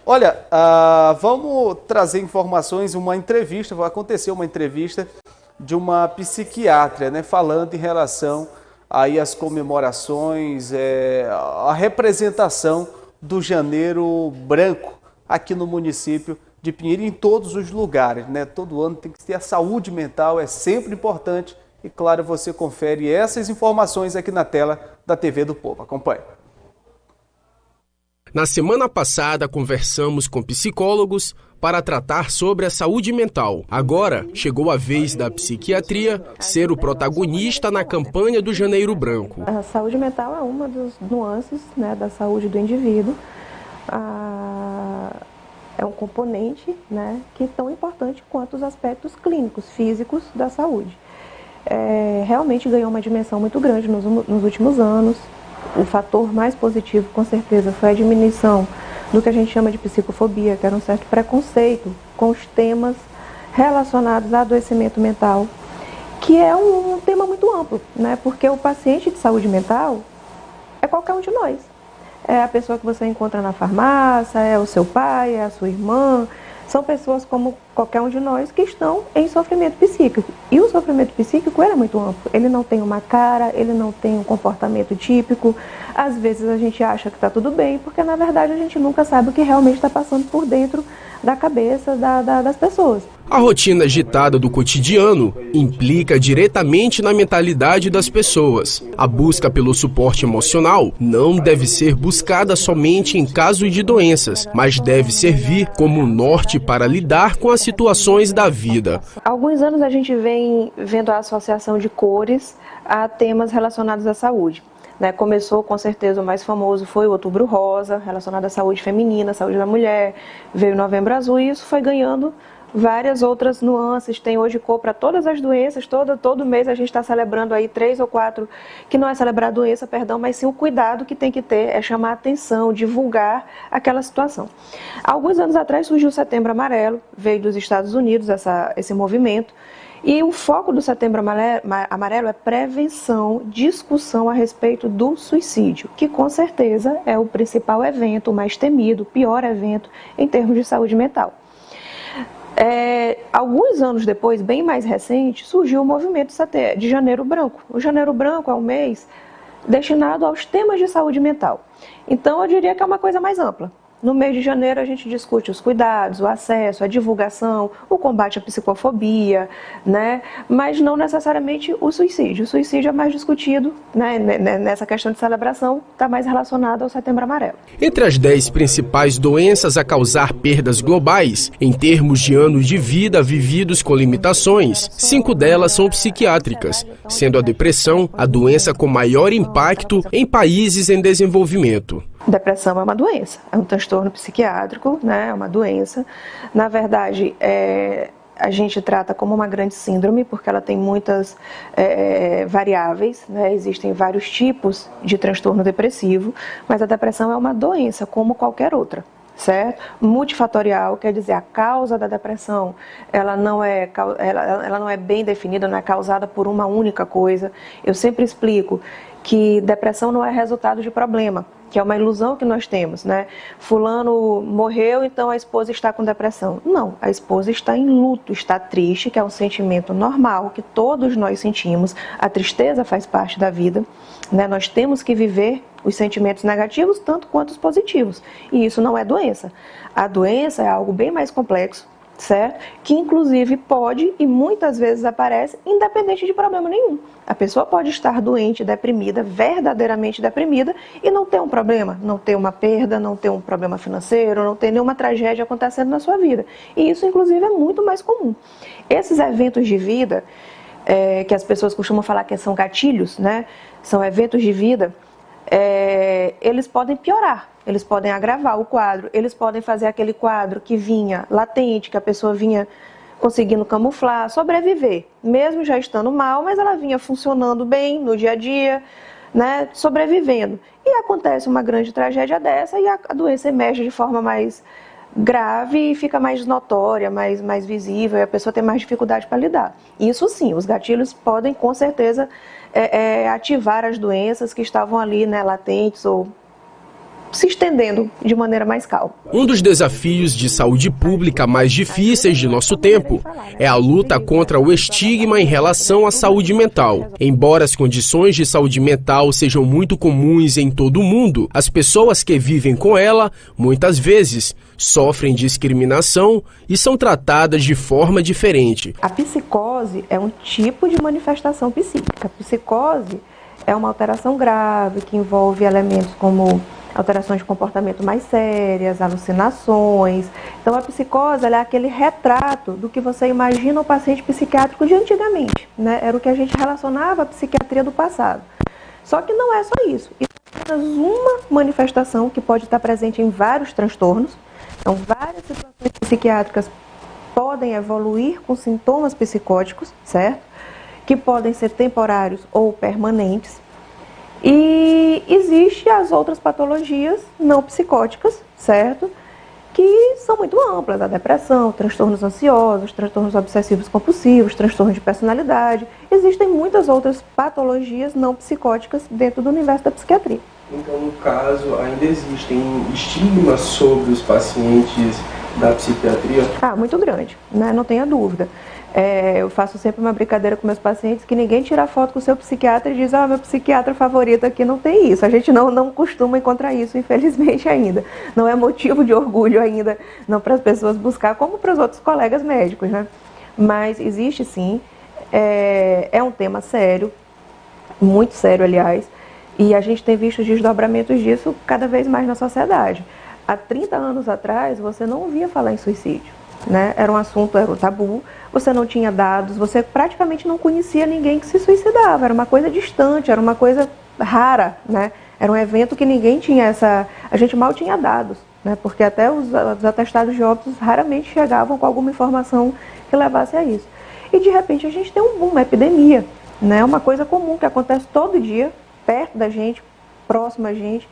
Olha, vamos trazer informações, vai acontecer uma entrevista de uma psiquiatra, né, falando em relação aí às comemorações, a representação do Janeiro Branco aqui no município de Pinheiro e em todos os lugares, né? Todo ano tem que ter a saúde mental, é sempre importante e claro, você confere essas informações aqui na tela da TV do Povo. Acompanhe. Na semana passada, conversamos com psicólogos para tratar sobre a saúde mental. Agora, chegou a vez da psiquiatria ser o protagonista na campanha do Janeiro Branco. A saúde mental é uma das nuances, né, da saúde do indivíduo. É um componente, né, que é tão importante quanto os aspectos clínicos, físicos da saúde. Realmente ganhou uma dimensão muito grande nos últimos anos. O fator mais positivo, com certeza, foi a diminuição do que a gente chama de psicofobia, que era um certo preconceito com os temas relacionados a adoecimento mental, que é um tema muito amplo, né? Porque o paciente de saúde mental é qualquer um de nós. É a pessoa que você encontra na farmácia, é o seu pai, é a sua irmã. São pessoas como qualquer um de nós que estão em sofrimento psíquico. E o sofrimento psíquico é muito amplo. Ele não tem uma cara, ele não tem um comportamento típico. Às vezes a gente acha que está tudo bem, porque na verdade a gente nunca sabe o que realmente está passando por dentro da cabeça das pessoas. A rotina agitada do cotidiano implica diretamente na mentalidade das pessoas. A busca pelo suporte emocional não deve ser buscada somente em caso de doenças, mas deve servir como um norte para lidar com as situações da vida. Há alguns anos a gente vem vendo a associação de cores a temas relacionados à saúde. Começou, com certeza, o mais famoso foi o Outubro Rosa, relacionado à saúde feminina, à saúde da mulher, veio o Novembro Azul e isso foi ganhando várias outras nuances. Tem hoje cor para todas as doenças, todo mês a gente está celebrando aí 3 ou 4, que não é celebrar a doença, perdão, mas sim o cuidado que tem que ter, é chamar a atenção, divulgar aquela situação. Há alguns anos atrás surgiu o Setembro Amarelo, veio dos Estados Unidos esse movimento, e o foco do Setembro Amarelo é prevenção, discussão a respeito do suicídio, que com certeza é o principal evento, o mais temido, o pior evento em termos de saúde mental. Alguns anos depois, bem mais recente, surgiu o movimento de Janeiro Branco. O Janeiro Branco é um mês destinado aos temas de saúde mental. Então, eu diria que é uma coisa mais ampla. No mês de janeiro a gente discute os cuidados, o acesso, a divulgação, o combate à psicofobia, né? Mas não necessariamente o suicídio. O suicídio é mais discutido, né? Nessa questão de celebração, está mais relacionado ao Setembro Amarelo. Entre as 10 principais doenças a causar perdas globais, em termos de anos de vida vividos com limitações, 5 delas são psiquiátricas, sendo a depressão a doença com maior impacto em países em desenvolvimento. Depressão é uma doença, é um transtorno psiquiátrico, né? É uma doença. Na verdade, a gente trata como uma grande síndrome, porque ela tem muitas variáveis, né? Existem vários tipos de transtorno depressivo, mas a depressão é uma doença como qualquer outra. Certo? Multifatorial, quer dizer, a causa da depressão ela não é bem definida, não é causada por uma única coisa. Eu sempre explico que depressão não é resultado de problema, que é uma ilusão que nós temos, né? Fulano morreu, então a esposa está com depressão. Não, a esposa está em luto, está triste, que é um sentimento normal, que todos nós sentimos. A tristeza faz parte da vida, né? Nós temos que viver os sentimentos negativos tanto quanto os positivos. E isso não é doença. A doença é algo bem mais complexo, certo? Que inclusive pode e muitas vezes aparece independente de problema nenhum. A pessoa pode estar doente, deprimida, verdadeiramente deprimida e não ter um problema, não ter uma perda, não ter um problema financeiro, não ter nenhuma tragédia acontecendo na sua vida. E isso inclusive é muito mais comum. Esses eventos de vida, que as pessoas costumam falar que são gatilhos, né? São eventos de vida, eles podem piorar. Eles podem agravar o quadro, eles podem fazer aquele quadro que vinha latente, que a pessoa vinha conseguindo camuflar, sobreviver, mesmo já estando mal, mas ela vinha funcionando bem no dia a dia, né, sobrevivendo. E acontece uma grande tragédia dessa e a doença emerge de forma mais grave e fica mais notória, mais visível, e a pessoa tem mais dificuldade para lidar. Isso sim, os gatilhos podem com certeza ativar as doenças que estavam ali, né, latentes ou se estendendo de maneira mais calma. Um dos desafios de saúde pública mais difíceis de nosso tempo é a luta contra o estigma em relação à saúde mental. Embora as condições de saúde mental sejam muito comuns em todo o mundo, as pessoas que vivem com ela, muitas vezes, sofrem discriminação e são tratadas de forma diferente. A psicose é um tipo de manifestação psíquica. A psicose é uma alteração grave que envolve elementos como alterações de comportamento mais sérias, alucinações. Então a psicose ela é aquele retrato do que você imagina o paciente psiquiátrico de antigamente, né? Era o que a gente relacionava à psiquiatria do passado. Só que não é só isso. Isso é apenas uma manifestação que pode estar presente em vários transtornos. Então várias situações psiquiátricas podem evoluir com sintomas psicóticos, certo? Que podem ser temporários ou permanentes. E existem as outras patologias não psicóticas, certo? Que são muito amplas, a depressão, transtornos ansiosos, transtornos obsessivos compulsivos, transtornos de personalidade. Existem muitas outras patologias não psicóticas dentro do universo da psiquiatria. Então, no caso, ainda existem estigmas sobre os pacientes da psiquiatria? Muito grande, né? Não tenha dúvida. Eu faço sempre uma brincadeira com meus pacientes que ninguém tira foto com o seu psiquiatra e diz, meu psiquiatra favorito aqui não tem isso. A gente não costuma encontrar isso, infelizmente, ainda. Não é motivo de orgulho ainda, não para as pessoas buscar, como para os outros colegas médicos, né? Mas existe sim, é um tema sério, muito sério, aliás, e a gente tem visto desdobramentos disso cada vez mais na sociedade. Há 30 anos atrás, você não ouvia falar em suicídio, né? Era um assunto, era um tabu, você não tinha dados, você praticamente não conhecia ninguém que se suicidava, era uma coisa distante, era uma coisa rara, né? Era um evento que ninguém tinha a gente mal tinha dados, né? Porque até os atestados de óbitos raramente chegavam com alguma informação que levasse a isso. E de repente a gente tem um boom, uma epidemia, né? Uma coisa comum que acontece todo dia, perto da gente, próximo a gente,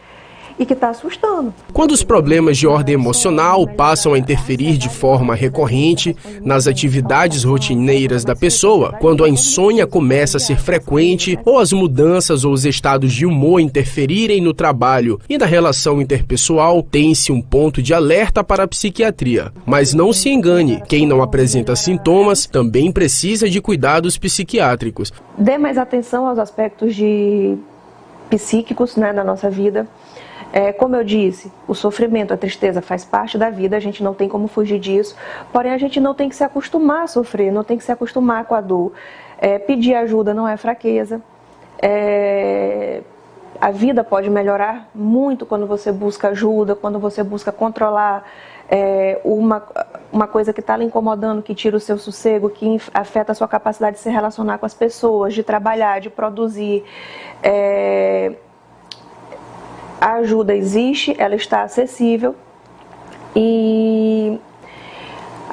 e que está assustando. Quando os problemas de ordem emocional passam a interferir de forma recorrente nas atividades rotineiras da pessoa, quando a insônia começa a ser frequente ou as mudanças ou os estados de humor interferirem no trabalho e na relação interpessoal, tem-se um ponto de alerta para a psiquiatria. Mas não se engane, quem não apresenta sintomas também precisa de cuidados psiquiátricos. Dê mais atenção aos aspectos psíquicos, né, da nossa vida. Como eu disse, o sofrimento, a tristeza faz parte da vida, a gente não tem como fugir disso, porém a gente não tem que se acostumar a sofrer, não tem que se acostumar com a dor. Pedir ajuda não é fraqueza. A vida pode melhorar muito quando você busca ajuda, quando você busca controlar uma coisa que está lhe incomodando, que tira o seu sossego, que afeta a sua capacidade de se relacionar com as pessoas, de trabalhar, de produzir. A ajuda existe, ela está acessível e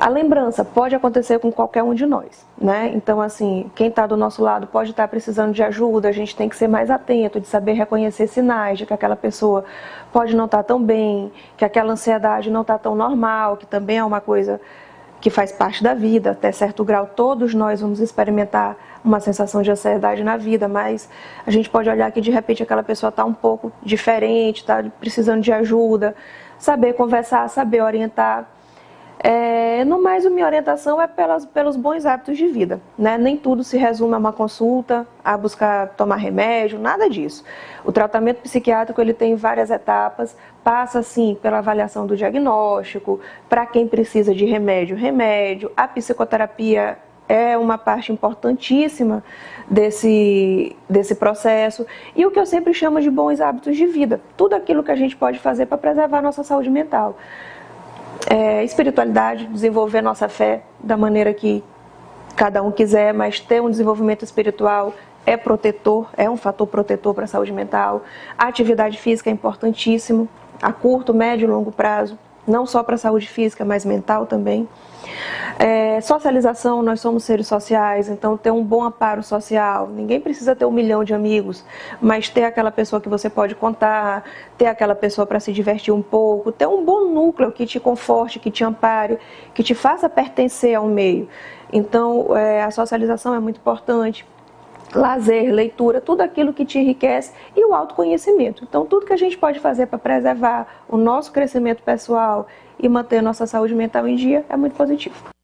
a lembrança pode acontecer com qualquer um de nós, né? Então, assim, quem está do nosso lado pode estar precisando de ajuda, a gente tem que ser mais atento, de saber reconhecer sinais de que aquela pessoa pode não estar tão bem, que aquela ansiedade não está tão normal, que também é uma coisa que faz parte da vida, até certo grau todos nós vamos experimentar uma sensação de ansiedade na vida, mas a gente pode olhar que de repente aquela pessoa está um pouco diferente, está precisando de ajuda, saber conversar, saber orientar. No mais, a minha orientação é pelos bons hábitos de vida, né? Nem tudo se resume a uma consulta, a buscar tomar remédio, nada disso. O tratamento psiquiátrico ele tem várias etapas, passa sim pela avaliação do diagnóstico, para quem precisa de remédio. A psicoterapia é uma parte importantíssima desse processo. E o que eu sempre chamo de bons hábitos de vida, tudo aquilo que a gente pode fazer para preservar a nossa saúde mental. Espiritualidade, desenvolver nossa fé da maneira que cada um quiser, mas ter um desenvolvimento espiritual é protetor, é um fator protetor para a saúde mental. A atividade física é importantíssimo, a curto, médio e longo prazo, não só para a saúde física, mas mental também. Socialização, nós somos seres sociais, então ter um bom amparo social. Ninguém precisa ter 1 milhão de amigos, mas ter aquela pessoa que você pode contar, ter aquela pessoa para se divertir um pouco, ter um bom núcleo que te conforte, que te ampare, que te faça pertencer ao meio. Então, a socialização é muito importante. lazer, leitura, tudo aquilo que te enriquece e o autoconhecimento. Então, tudo que a gente pode fazer para preservar o nosso crescimento pessoal e manter nossa saúde mental em dia é muito positivo.